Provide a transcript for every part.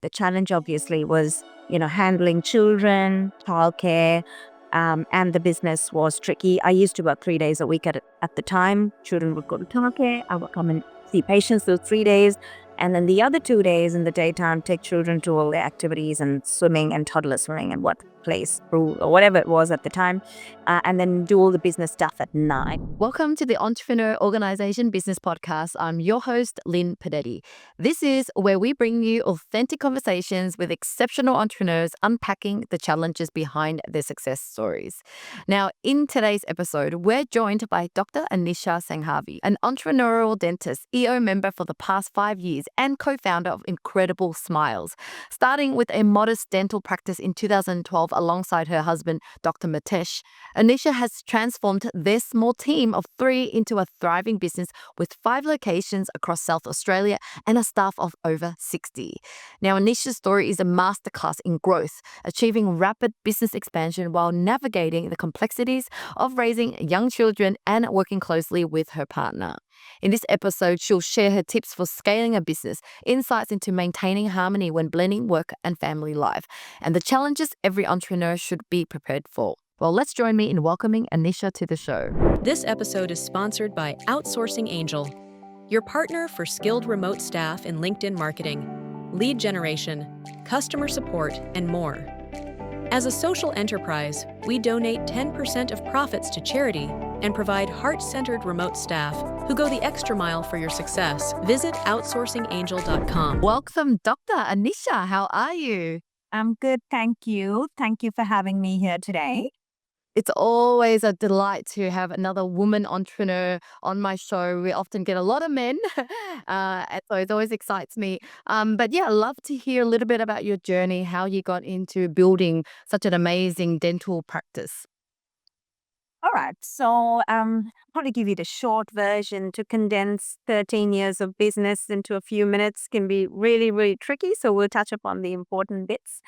The challenge obviously was, handling children, childcare, and the business was tricky. I used to work 3 days a week at the time. Children would go to childcare. I would come and see patients those 3 days. And then the other 2 days in the daytime, take children to all their activities and swimming and toddler swimming and what place, pool, or whatever it was at the time. And then do all the business stuff at night. Welcome to the Entrepreneur Organization Business Podcast. I'm your host, Linh Podetti. This is where we bring you authentic conversations with exceptional entrepreneurs unpacking the challenges behind their success stories. Now, in today's episode, we're joined by Dr. Anisha Sanghavi, an entrepreneurial dentist, EO member for the past 5 years and co-founder of Incredible Smiles. Starting with a modest dental practice in 2012 alongside her husband, Dr. Mitesh, Anisha has transformed their small team of 3 into a thriving business with 5 locations across South Australia and a staff of over 60. Now, Anisha's story is a masterclass in growth, achieving rapid business expansion while navigating the complexities of raising young children and working closely with her partner. In this episode, she'll share her tips for scaling a business, insights into maintaining harmony when blending work and family life, and the challenges every entrepreneur should be prepared for. Well, let's join me in welcoming Anisha to the show. This episode is sponsored by Outsourcing Angel, your partner for skilled remote staff in LinkedIn marketing, lead generation, customer support, and more. As a social enterprise, we donate 10% of profits to charity and provide heart-centered remote staff who go the extra mile for your success. Visit outsourcingangel.com. Welcome, Dr. Anisha. How are you? I'm good, thank you. Thank you for having me here today. It's always a delight to have another woman entrepreneur on my show. We often get a lot of men, and so it always excites me. But yeah, I'd love to hear a little bit about your journey, how you got into building such an amazing dental practice. All right. So, probably give you the short version. To condense 13 years of business into a few minutes can be really, really tricky. So, we'll touch upon the important bits.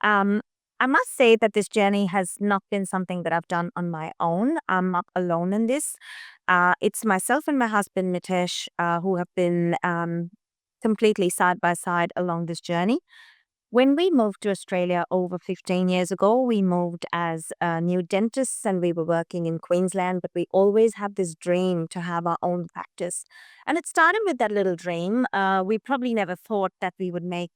Um, I must say that this journey has not been something that I've done on my own. I'm not alone in this. It's myself and my husband, Mitesh, who have been completely side by side along this journey. When we moved to Australia over 15 years ago, we moved as new dentists and we were working in Queensland, but we always had this dream to have our own practice. And it started with that little dream. We probably never thought that we would make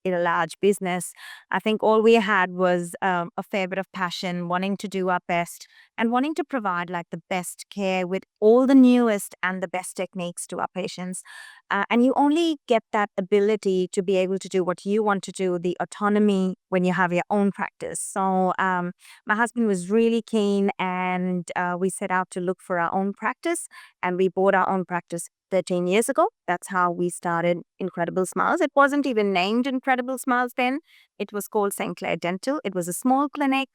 it a large business. I think all we had was a fair bit of passion, wanting to do our best and wanting to provide like the best care with all the newest and the best techniques to our patients. And you only get that ability to be able to do what you want to do, the autonomy when you have your own practice. So my husband was really keen and we set out to look for our own practice and we bought our own practice 13 years ago. That's how we started Incredible Smiles. It wasn't even named Incredible Smiles then. It was called St. Clair Dental. It was a small clinic,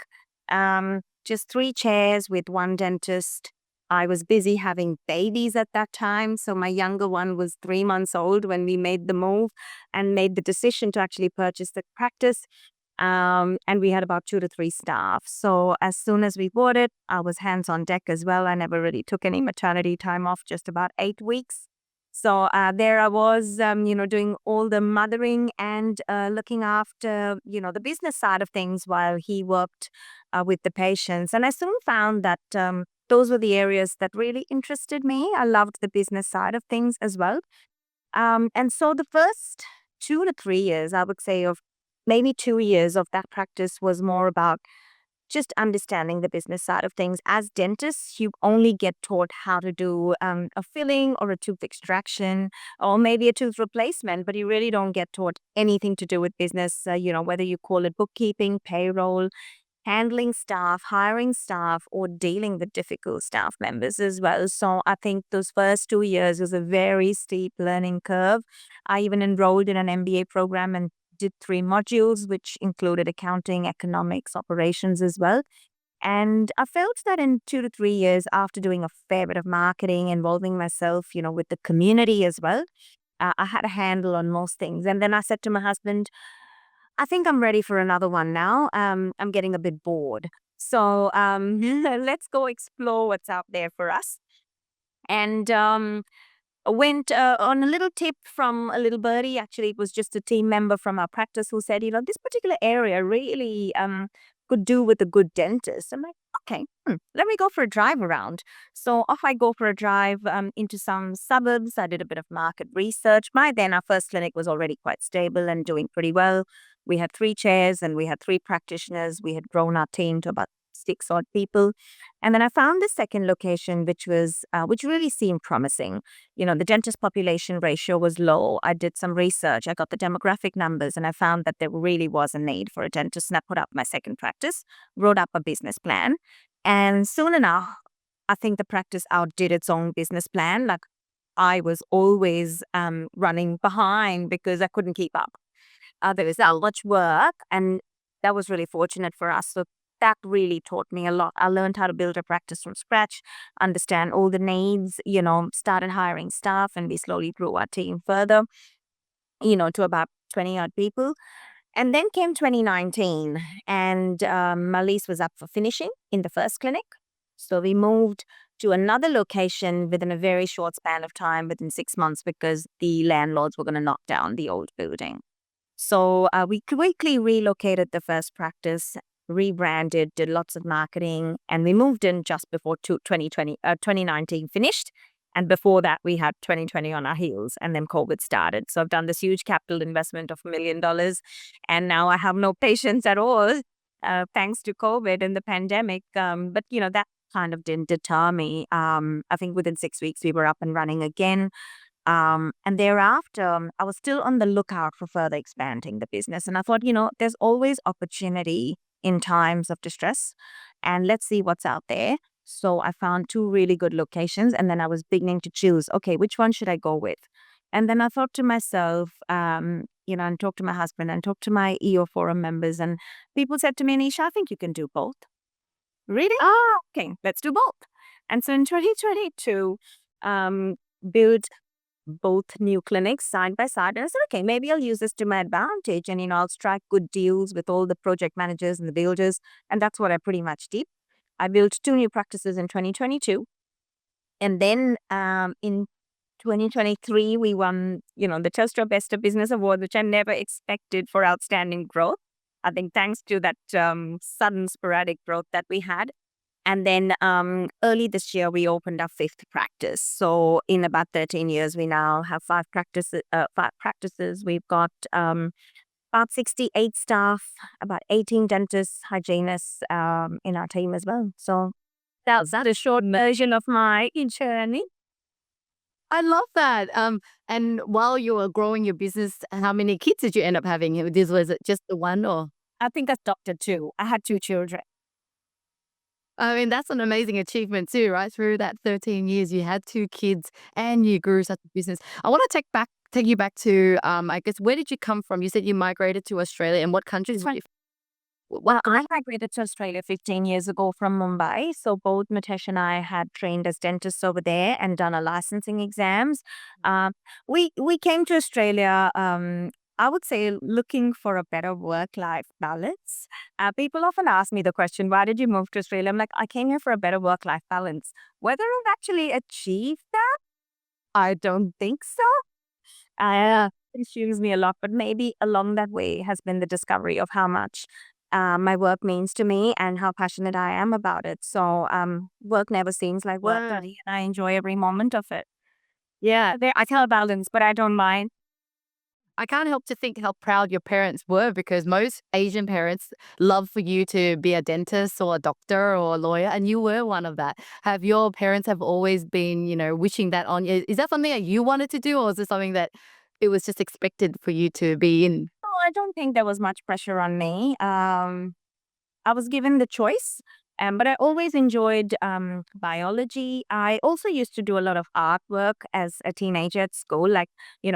just 3 chairs with 1 dentist. I was busy having babies at that time. So my younger one was 3 months old when we made the move and made the decision to actually purchase the practice. And we had about 2 to 3 staff. So as soon as we bought it, I was hands on deck as well. I never really took any maternity time off, just about 8 weeks. So there I was, doing all the mothering and looking after, the business side of things while he worked with the patients. And I soon found that those were the areas that really interested me. I loved the business side of things as well. And so the first 2 to 3 years, I would say, of maybe 2 years of that practice was more about just understanding the business side of things. As dentists, you only get taught how to do a filling or a tooth extraction or maybe a tooth replacement, but you really don't get taught anything to do with business, whether you call it bookkeeping, payroll, handling staff, hiring staff, or dealing with difficult staff members as well. So I think those first 2 years was a very steep learning curve. I even enrolled in an MBA program and did 3 modules, which included accounting, economics, operations as well. And I felt that in 2 to 3 years, after doing a fair bit of marketing, involving myself, with the community as well, I had a handle on most things. And then I said to my husband, I think I'm ready for another one now. I'm getting a bit bored. So let's go explore what's out there for us. And went on a little tip from a little birdie. Actually, it was just a team member from our practice who said, this particular area really could do with a good dentist. I'm like, okay, let me go for a drive around. So off I go for a drive into some suburbs. I did a bit of market research. By then, our first clinic was already quite stable and doing pretty well. We had 3 chairs and we had 3 practitioners. We had grown our team to about 6 odd people. And then I found the second location, which really seemed promising. The dentist population ratio was low. I did some research. I got the demographic numbers and I found that there really was a need for a dentist. And I put up my second practice, wrote up a business plan. And soon enough, I think the practice outdid its own business plan. Like I was always running behind because I couldn't keep up. There was that much work, and that was really fortunate for us. So that really taught me a lot. I learned how to build a practice from scratch, understand all the needs, started hiring staff, and we slowly grew our team further, to about 20 odd people. And then came 2019, and my lease was up for finishing in the first clinic. So we moved to another location within a very short span of time, within 6 months, because the landlords were going to knock down the old building. So we quickly relocated the first practice, rebranded, did lots of marketing, and we moved in just before 2019 finished. And before that, we had 2020 on our heels, and then COVID started. So I've done this huge capital investment of $1 million, and now I have no patience at all, thanks to COVID and the pandemic. But that kind of didn't deter me. I think within 6 weeks we were up and running again. And thereafter, I was still on the lookout for further expanding the business. And I thought, there's always opportunity in times of distress, and let's see what's out there. So I found 2 really good locations, and then I was beginning to choose, okay, which one should I go with? And then I thought to myself, and talked to my husband and talked to my EO forum members, and people said to me, Anisha, I think you can do both. Really? Okay, let's do both. And so in 2022, built both new clinics side by side. And I said, okay, maybe I'll use this to my advantage, and, I'll strike good deals with all the project managers and the builders. And that's what I pretty much did. I built 2 new practices in 2022. And then in 2023, we won, the Telstra Best of Business Award, which I never expected, for outstanding growth. I think thanks to that sudden sporadic growth that we had. And then early this year, we opened our 5th practice. So in about 13 years, we now have 5 practices. We've got about 68 staff, about 18 dentists, hygienists in our team as well. So that's a short version of my journey. I love that. And while you were growing your business, how many kids did you end up having? Was it just the one, or? I think I adopted 2. I had 2 children. I mean, that's an amazing achievement too, right? Through that 13 years, you had 2 kids and you grew such a business. I want to take you back to, I guess, where did you come from? You said you migrated to Australia, and what countries were you? Well, I migrated to Australia 15 years ago from Mumbai. So both Mitesh and I had trained as dentists over there and done our licensing exams. We came to Australia, I would say, looking for a better work-life balance. People often ask me the question, why did you move to Australia? I'm like, I came here for a better work-life balance. Whether I've actually achieved that, I don't think so. It confused me a lot, but maybe along that way has been the discovery of how much my work means to me and how passionate I am about it. So work never seems like work to Wow. me, and I enjoy every moment of it. Yeah, I tell balance, but I don't mind. I can't help to think how proud your parents were, because most Asian parents love for you to be a dentist or a doctor or a lawyer, and you were one of that. Have your parents have always been, wishing that on you? Is that something that you wanted to do, or is it something that it was just expected for you to be in? No, I don't think there was much pressure on me. I was given the choice, but I always enjoyed biology. I also used to do a lot of artwork as a teenager at school, like,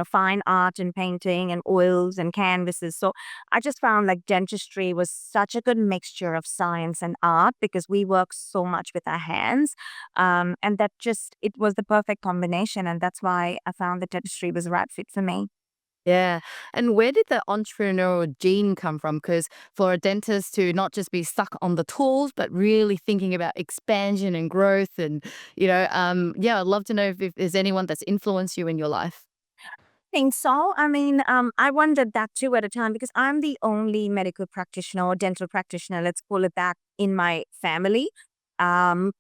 fine art and painting and oils and canvases. So I just found like dentistry was such a good mixture of science and art, because we work so much with our hands. And it was the perfect combination. And that's why I found that dentistry was the right fit for me. Yeah. And where did the entrepreneurial gene come from? Because for a dentist to not just be stuck on the tools, but really thinking about expansion and growth and, yeah, I'd love to know if there's anyone that's influenced you in your life. Think so. I mean, I wondered that too at a time because I'm the only medical practitioner or dental practitioner, let's call it that, in my family. Um,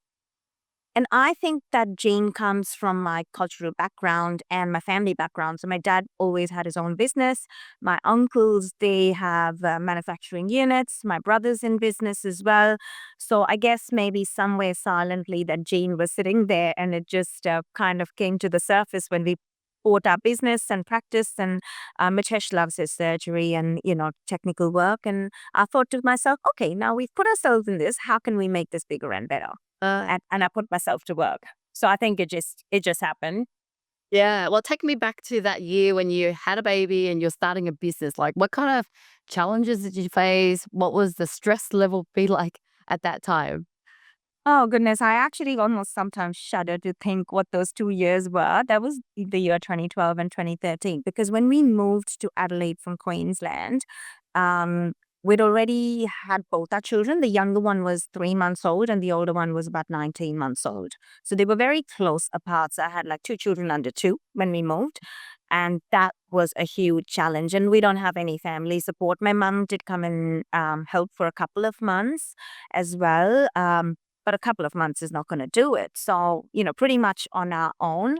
And I think that gene comes from my cultural background and my family background. So my dad always had his own business. My uncles, they have manufacturing units. My brother's in business as well. So I guess maybe somewhere silently that gene was sitting there and it just kind of came to the surface when we bought our business and practice. And Mitesh loves his surgery and, technical work. And I thought to myself, okay, now we've put ourselves in this. How can we make this bigger and better? And I put myself to work. So I think it just happened. Yeah. Well, take me back to that year when you had a baby and you're starting a business. Like, what kind of challenges did you face? What was the stress level be like at that time? Oh goodness, I actually almost sometimes shudder to think what those 2 years were. That was the year 2012 and 2013. Because when we moved to Adelaide from Queensland, um, we'd already had both our children. The younger one was 3 months old, and the older one was about 19 months old. So they were very close apart. So I had like two children under two when we moved. And that was a huge challenge. And we don't have any family support. My mum did come and help for a couple of months as well. But a couple of months is not going to do it. So, pretty much on our own.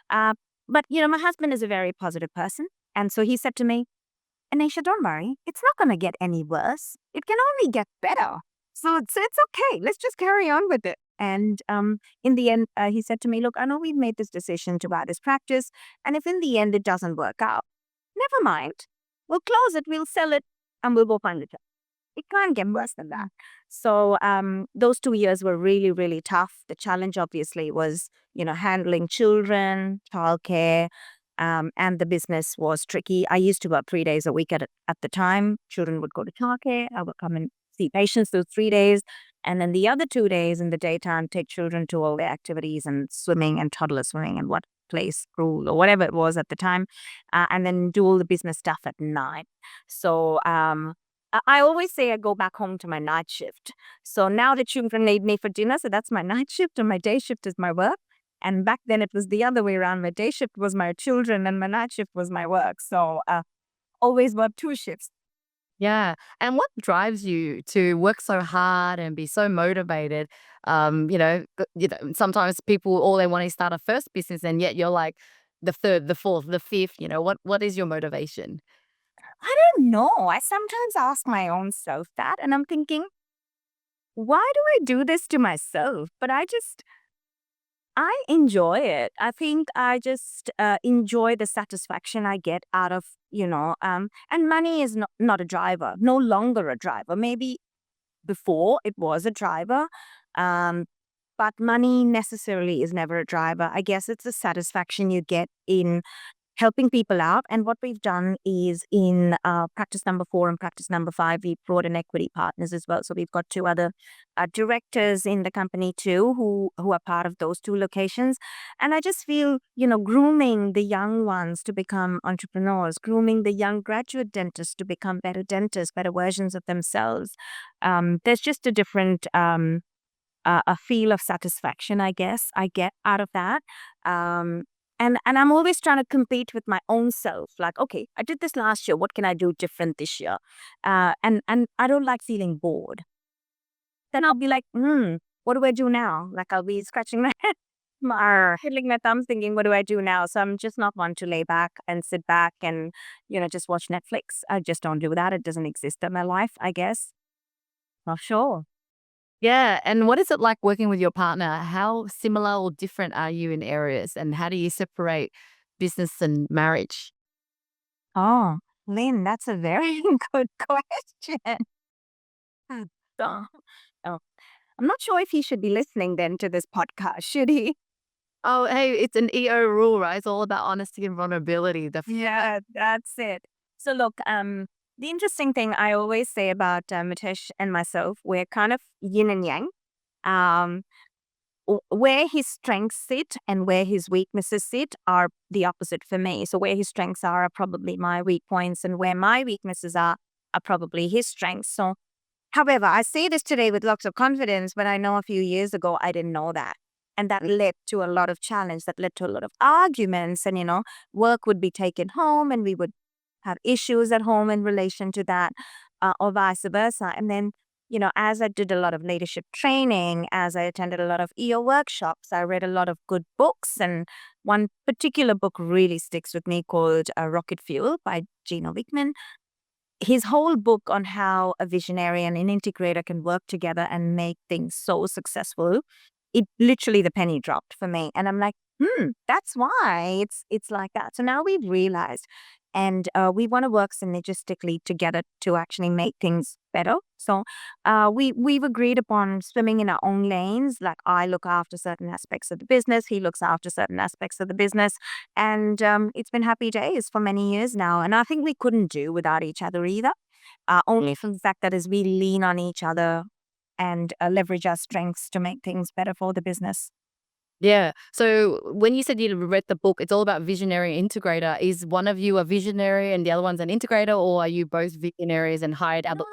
Uh, but, my husband is a very positive person. And so he said to me, Anisha, don't worry. It's not going to get any worse. It can only get better. So it's okay. Let's just carry on with it. And in the end, he said to me, look, I know we've made this decision to add this practice. And if in the end it doesn't work out, never mind. We'll close it, we'll sell it, and we'll go find a job. It can't get worse than that. So those 2 years were really, really tough. The challenge obviously was, handling children, childcare, and the business was tricky. I used to work 3 days a week at the time. Children would go to childcare. I would come and see patients those 3 days. And then the other 2 days in the daytime, take children to all their activities and swimming and toddler swimming and what place, school, or whatever it was at the time. And then do all the business stuff at night. So I always say I go back home to my night shift. So now the children need me for dinner. So that's my night shift, and my day shift is my work. And back then it was the other way around. My day shift was my children, and my night shift was my work. So always work two shifts. Yeah. And what drives you to work so hard and be so motivated? Sometimes people all they want is start a first business, and yet you're like the third, the fourth, the fifth. What is your motivation? I don't know. I sometimes ask my own self that, and I'm thinking, why do I do this to myself? But I enjoy it. I think I just enjoy the satisfaction I get out of, and money is not a driver, no longer a driver. Maybe before it was a driver, um, but money necessarily is never a driver. I guess it's the satisfaction you get in helping people out. And what we've done is in practice number 4 and practice number 5, we brought in equity partners as well. So we've got two other directors in the company too, who are part of those two locations. And I just feel, grooming the young ones to become entrepreneurs, grooming the young graduate dentists to become better dentists, better versions of themselves. There's just a different a feel of satisfaction, I guess, I get out of that. Um, and I'm always trying to compete with my own self. Like, okay, I did this last year. What can I do different this year? And I don't like feeling bored. Then I'll be like, what do I do now? Like I'll be scratching my head, fiddling my thumbs, thinking, what do I do now? So I'm just not one to lay back and sit back and just watch Netflix. I just don't do that. It doesn't exist in my life, I guess. Not sure. Yeah. And what is it like working with your partner? How similar or different are you in areas? And how do you separate business and marriage? Oh, Lynn, that's a very good question. Hmm. Oh, oh, I'm not sure if he should be listening then to this podcast, should he? Oh, hey, it's an EO rule, right? It's all about honesty and vulnerability. Yeah, that's it. So look, the interesting thing I always say about Mitesh and myself, we're kind of yin and yang. Um, where his strengths sit and where his weaknesses sit are the opposite for me. So where his strengths are probably my weak points, and where my weaknesses are probably his strengths. So, however, I say this today with lots of confidence, but I know a few years ago I didn't know that. And that led to a lot of challenge, that led to a lot of arguments, and, work would be taken home and we would have issues at home in relation to that, or vice versa. And then, as I did a lot of leadership training, as I attended a lot of EO workshops, I read a lot of good books. And one particular book really sticks with me called Rocket Fuel by Gino Wickman. His whole book on how a visionary and an integrator can work together and make things so successful, it literally, the penny dropped for me. And I'm like, that's why it's like that. So now we've realized, and we want to work synergistically together to actually make things better. So we've agreed upon swimming in our own lanes. Like, I look after certain aspects of the business, he looks after certain aspects of the business, and it's been happy days for many years now. And I think we couldn't do without each other either. Only from the fact that as we lean on each other and leverage our strengths to make things better for the business. Yeah. So when you said you read the book, it's all about visionary integrator. Is one of you a visionary and the other one's an integrator, or are you both visionaries and hired No, other?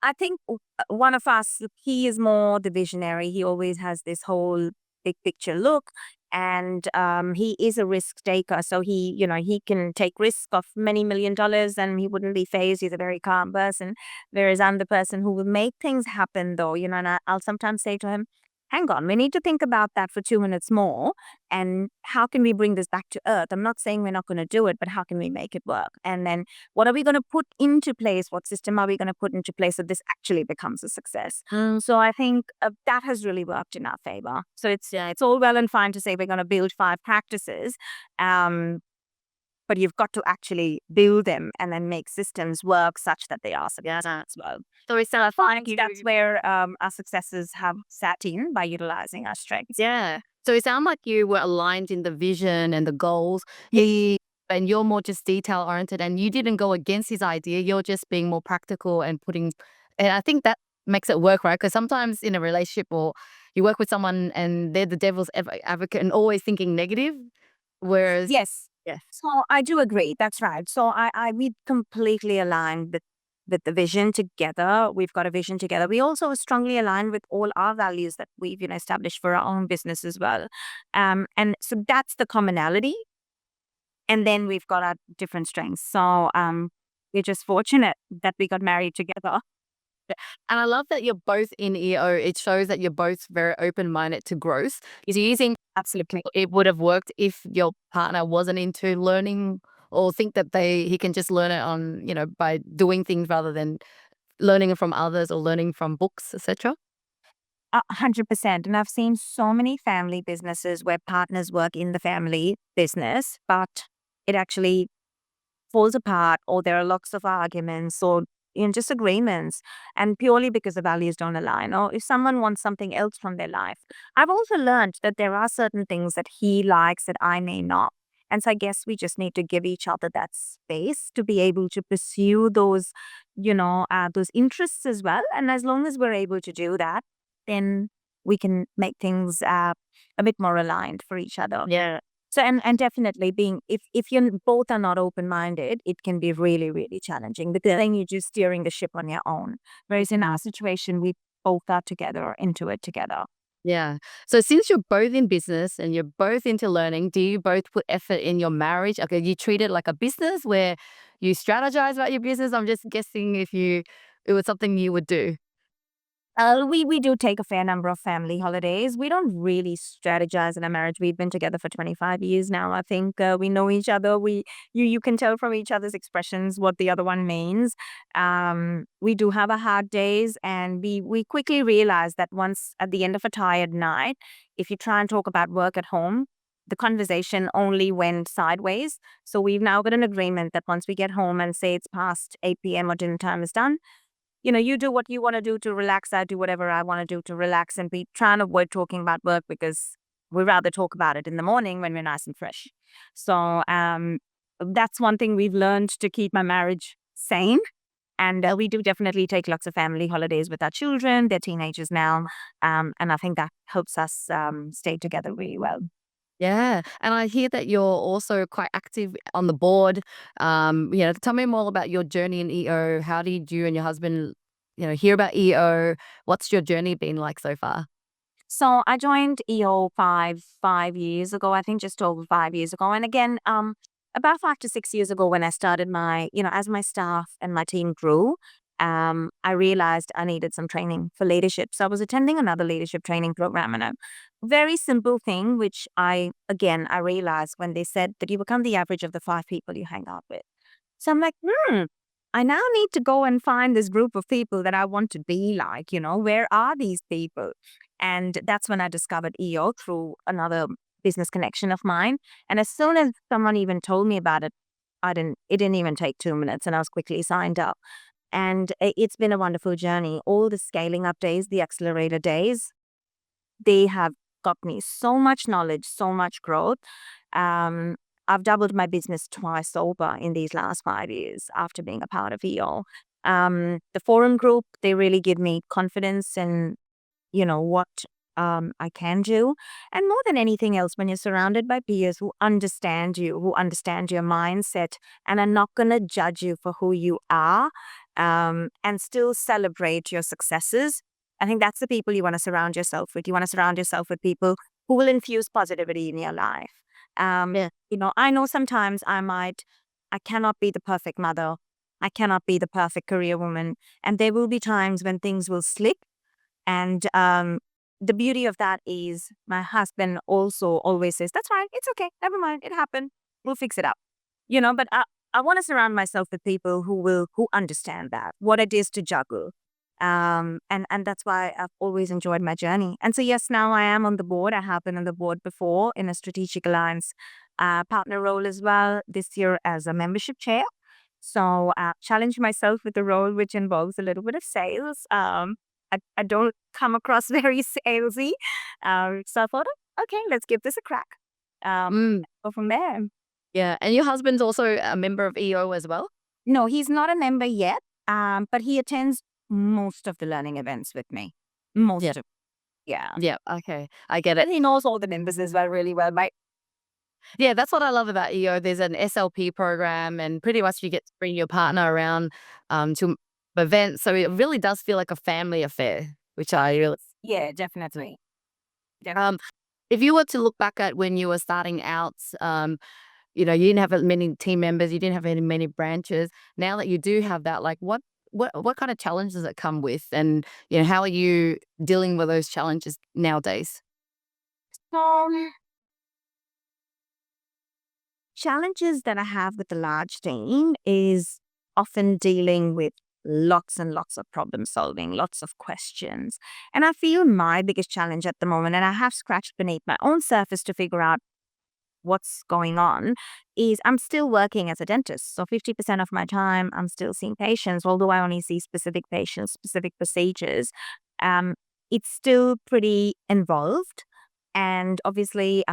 I think one of us, he is more the visionary. He always has this whole big picture look, and he is a risk taker. So he can take risk of many $1 million, and he wouldn't be phased. He's a very calm person. Whereas I'm the person who will make things happen, though. And I'll sometimes say to him, "Hang on, we need to think about that for 2 minutes more. And how can we bring this back to earth? I'm not saying we're not going to do it, but how can we make it work? And then what are we going to put into place? What system are we going to put into place so this actually becomes a success?" So I think that has really worked in our favor. So it's all well and fine to say we're going to build 5 practices, but you've got to actually build them and then make systems work such that they are successful. So it's I find that's where our successes have sat in, by utilizing our strengths. Yeah. So it sounds like you were aligned in the vision and the goals. And you're more just detail oriented, and you didn't go against his idea. You're just being more practical and and I think that makes it work, right? Because sometimes in a relationship, or you work with someone and they're the devil's advocate and always thinking negative. Whereas, Yes. yeah. So I do agree. That's right. So we completely aligned with the vision together. We've got a vision together. We also are strongly aligned with all our values that we've established for our own business as well. And so that's the commonality. And then we've got our different strengths. So we're just fortunate that we got married together. And I love that you're both in EO. It shows that you're both very open minded to growth. Is you think Absolutely. it would have worked if your partner wasn't into learning, or think that he can just learn it on, by doing things rather than learning it from others or learning from books, etc.? 100%. And I've seen so many family businesses where partners work in the family business, but it actually falls apart, or there are lots of arguments, or disagreements, and purely because the values don't align, or if someone wants something else from their life. I've also learned that there are certain things that he likes that I may not. And so I guess we just need to give each other that space to be able to pursue those interests as well. And as long as we're able to do that, then we can make things a bit more aligned for each other. Yeah. So and definitely, being if you both are not open minded, it can be really, really challenging, because then you're just steering the ship on your own. Whereas in our situation, we both are together into it together. Yeah. So since you're both in business and you're both into learning, do you both put effort in your marriage? Okay, you treat it like a business where you strategize about your business. I'm just guessing if it was something you would do. We do take a fair number of family holidays. We don't really strategize in a marriage. We've been together for 25 years now. I think we know each other. You can tell from each other's expressions what the other one means. We do have our hard days, and we quickly realize that once at the end of a tired night, if you try and talk about work at home, the conversation only went sideways. So we've now got an agreement that once we get home and say it's past 8 p.m. or dinner time is done, you do what you want to do to relax. I do whatever I want to do to relax, and we try and avoid talking about work, because we rather talk about it in the morning when we're nice and fresh. So that's one thing we've learned to keep my marriage sane. And we do definitely take lots of family holidays with our children. They're teenagers now. And I think that helps us stay together really well. Yeah, and I hear that you're also quite active on the board. Tell me more about your journey in EO. How did you and your husband, hear about EO? What's your journey been like so far? So I joined EO five years ago, I think just over 5 years ago. And again, about 5 to 6 years ago when I started as my staff and my team grew, I realized I needed some training for leadership. So I was attending another leadership training program, and a very simple thing, which I realized when they said that you become the average of the 5 people you hang out with. So I'm like, I now need to go and find this group of people that I want to be like, where are these people? And that's when I discovered EO through another business connection of mine. And as soon as someone even told me about it, it didn't even take 2 minutes and I was quickly signed up. And it's been a wonderful journey. All the scaling up days, the accelerator days, they have got me so much knowledge, so much growth. Um, I've doubled my business twice over in these last 5 years after being a part of EO. The forum group, they really give me confidence in, what I can do. And more than anything else, when you're surrounded by peers who understand you, who understand your mindset, and are not going to judge you for who you are, and still celebrate your successes, I think that's the people you want to surround yourself with. You want to surround yourself with people who will infuse positivity in your life. Yeah. I know sometimes I cannot be the perfect mother. I cannot be the perfect career woman. And there will be times when things will slip. And the beauty of that is my husband also always says, that's fine. It's okay. Never mind. It happened. We'll fix it up. But I want to surround myself with people who understand that, what it is to juggle. And that's why I've always enjoyed my journey. And so, yes, now I am on the board. I have been on the board before in a strategic alliance partner role as well, this year as a membership chair. So challenge myself with a role which involves a little bit of sales. I don't come across very salesy. So I thought, okay, let's give this a crack. Mm, Go from there. yeah. And your husband's also a member of EO as well? No, he's not a member yet, but he attends most of the learning events with me. Yeah. Most of Yeah. Yeah. Okay. I get it. And he knows all the members as well really well. Yeah, that's what I love about EO. There's an SLP program, and pretty much you get to bring your partner around to events. So it really does feel like a family affair, which I really. Yeah, definitely. Um, if you were to look back at when you were starting out, you didn't have many team members, you didn't have many branches. Now that you do have that, like what kind of challenges does it come with, and how are you dealing with those challenges nowadays? Um, Challenges that I have with the large team is often dealing with lots and lots of problem solving, lots of questions. And I feel my biggest challenge at the moment, and I have scratched beneath my own surface to figure out what's going on, is I'm still working as a dentist. So 50% of my time, I'm still seeing patients, although I only see specific patients, specific procedures. Um, it's still pretty involved. And obviously,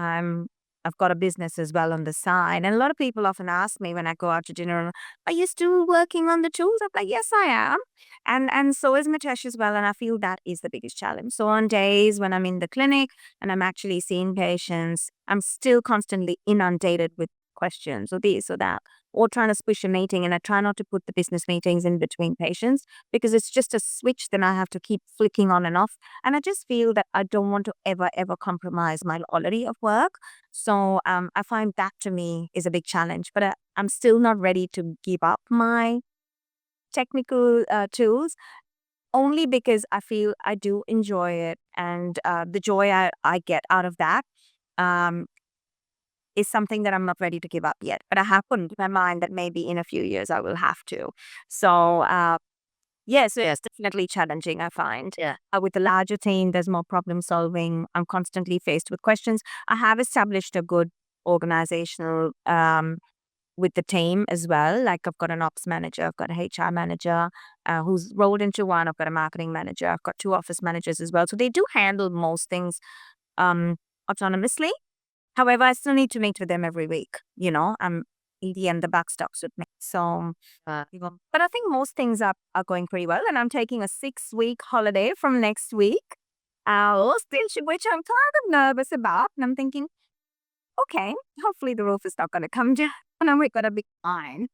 I've got a business as well on the side. And a lot of people often ask me when I go out to dinner, are you still working on the tools? I'm like, yes, I am. And so is Mitesh as well. And I feel that is the biggest challenge. So on days when I'm in the clinic and I'm actually seeing patients, I'm still constantly inundated with questions or this or that, or trying to push a meeting. And I try not to put the business meetings in between patients because it's just a switch that I have to keep flicking on and off. And I just feel that I don't want to ever compromise my quality of work. So I find that to me is a big challenge, but I'm still not ready to give up my technical tools only because I feel I do enjoy it. And the joy I get out of that um, is something that I'm not ready to give up yet. But I have put into my mind that maybe in a few years I will have to. So yes, it's definitely challenging, I find. Yeah. With the larger team, there's more problem solving. I'm constantly faced with questions. I have established a good organizational with the team as well. Like I've got an ops manager, I've got a HR manager who's rolled into one. I've got a marketing manager. I've got two office managers as well. So they do handle most things autonomously. However, I still need to meet with them every week. in the end, the buck stops with me. So, Uh, but I think most things are going pretty well. And I'm taking a 6-week holiday from next week, which I'm kind of nervous about. And I'm thinking, okay, hopefully the roof is not going to come down and we're going to be fine.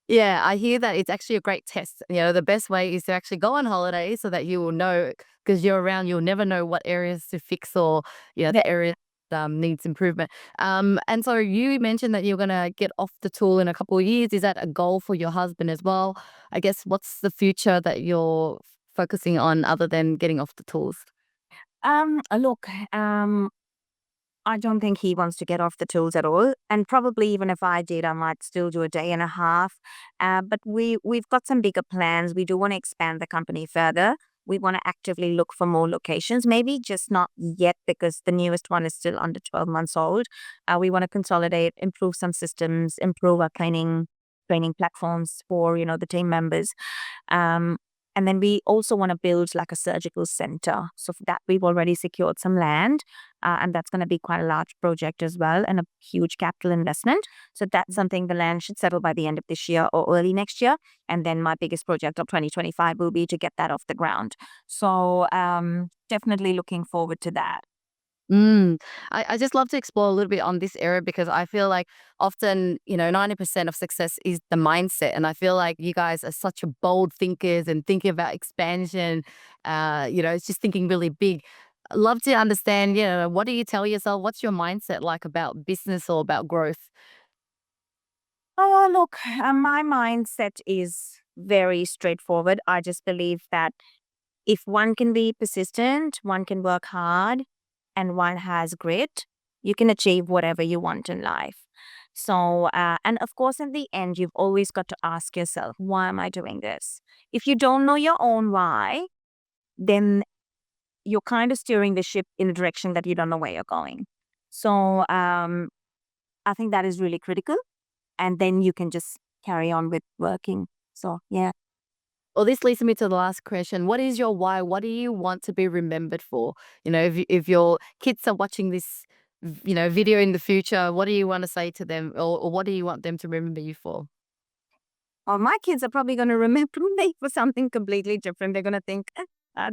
Yeah, I hear that it's actually a great test. The best way is to actually go on holiday so that you will know, because you're around, you'll never know what areas to fix, or the area needs improvement. And so you mentioned that you're going to get off the tool in a couple of years. Is that a goal for your husband as well? I guess, what's the future that you're focusing on other than getting off the tools? Look, I don't think he wants to get off the tools at all. And probably even if I did, I might still do a day and a half. But we've got some bigger plans. We do want to expand the company further. We want to actively look for more locations, maybe just not yet because the newest one is still under 12 months old. We want to consolidate, improve some systems, improve our training platforms for, the team members. Um, and then we also want to build like a surgical center. So for that, we've already secured some land, and that's going to be quite a large project as well and a huge capital investment. So that's something the land should settle by the end of this year or early next year. And then my biggest project of 2025 will be to get that off the ground. So definitely looking forward to that. Mm. I just love to explore a little bit on this area, because I feel like often, 90% of success is the mindset. And I feel like you guys are such a bold thinkers and thinking about expansion. It's just thinking really big. I love to understand, what do you tell yourself? What's your mindset like about business or about growth? Oh, look, my mindset is very straightforward. I just believe that if one can be persistent, one can work hard, and one has grit, you can achieve whatever you want in life. So, and of course, in the end, you've always got to ask yourself, why am I doing this? If you don't know your own why, then you're kind of steering the ship in a direction that you don't know where you're going. So, I think that is really critical. And then you can just carry on with working. So, yeah. Well, this leads me to the last question. What is your why? What do you want to be remembered for? If your kids are watching this, video in the future, what do you want to say to them, or what do you want them to remember you for? Or my kids are probably going to remember me for something completely different. They're going to think,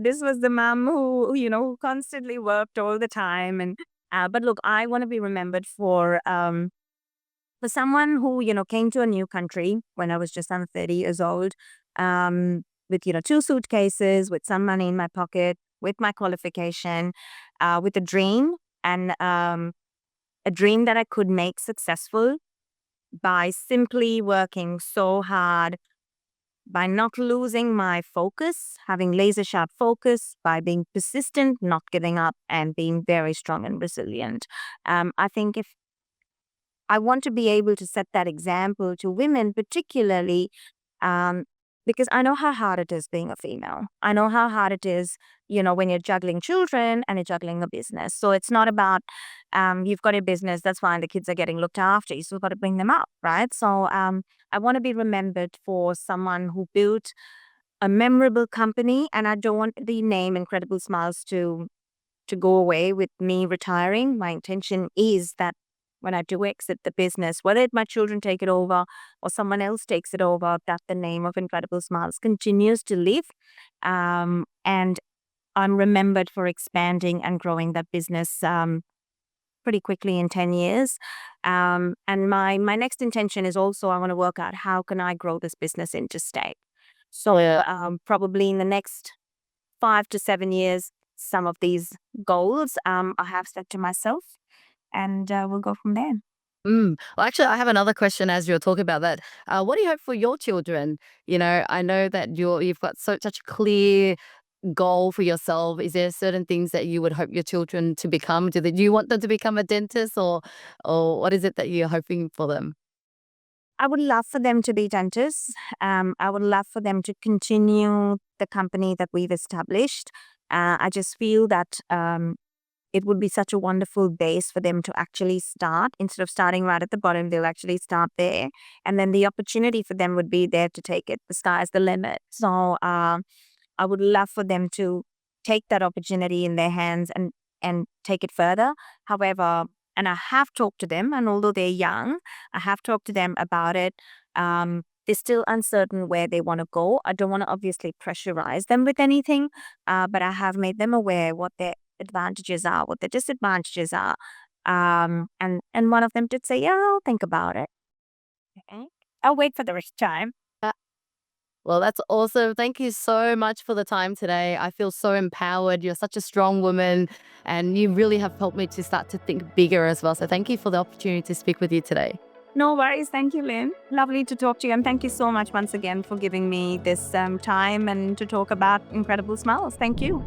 this was the mom who constantly worked all the time. And but look, I want to be remembered for someone who came to a new country when I was just under 30 years old, with 2 suitcases, with some money in my pocket, with my qualification, with a dream, and a dream that I could make successful by simply working so hard, by not losing my focus, having laser sharp focus, by being persistent, not giving up, and being very strong and resilient. I think if I want to be able to set that example to women, particularly um, because I know how hard it is being a female. I know how hard it is, when you're juggling children and you're juggling a business. So it's not about you've got a business, that's fine, the kids are getting looked after. You still got to bring them up, right? So I want to be remembered for someone who built a memorable company, and I don't want the name Incredible Smiles to go away with me retiring. My intention is that when I do exit the business, whether my children take it over or someone else takes it over, that the name of Incredible Smiles continues to live. And I'm remembered for expanding and growing that business pretty quickly in 10 years. And my next intention is also I want to work out how can I grow this business interstate. So probably in the next 5 to 7 years, some of these goals I have set to myself, and we'll go from there. Well, actually, I have another question as you're talking about that. What do you hope for your children? I know that you've got such a clear goal for yourself. Is there certain things that you would hope your children to become? Do you want them to become a dentist, or what is it that you're hoping for them? I would love for them to be dentists. I would love for them to continue the company that we've established. I just feel that it would be such a wonderful base for them to actually start. Instead of starting right at the bottom, they'll actually start there. And then the opportunity for them would be there to take it. The sky's the limit. So I would love for them to take that opportunity in their hands and take it further. However, And I have talked to them, and although they're young, I have talked to them about it. They're still uncertain where they want to go. I don't want to obviously pressurize them with anything, but I have made them aware what their advantages are, what their disadvantages are. And one of them did say, "Yeah, I'll think about it. Okay. I'll wait for the right time." Well, that's awesome. Thank you so much for the time today. I feel so empowered. You're such a strong woman, and you really have helped me to start to think bigger as well. So thank you for the opportunity to speak with you today. No worries. Thank you, Lynn. Lovely to talk to you. And thank you so much once again for giving me this time and to talk about Incredible Smiles. Thank you.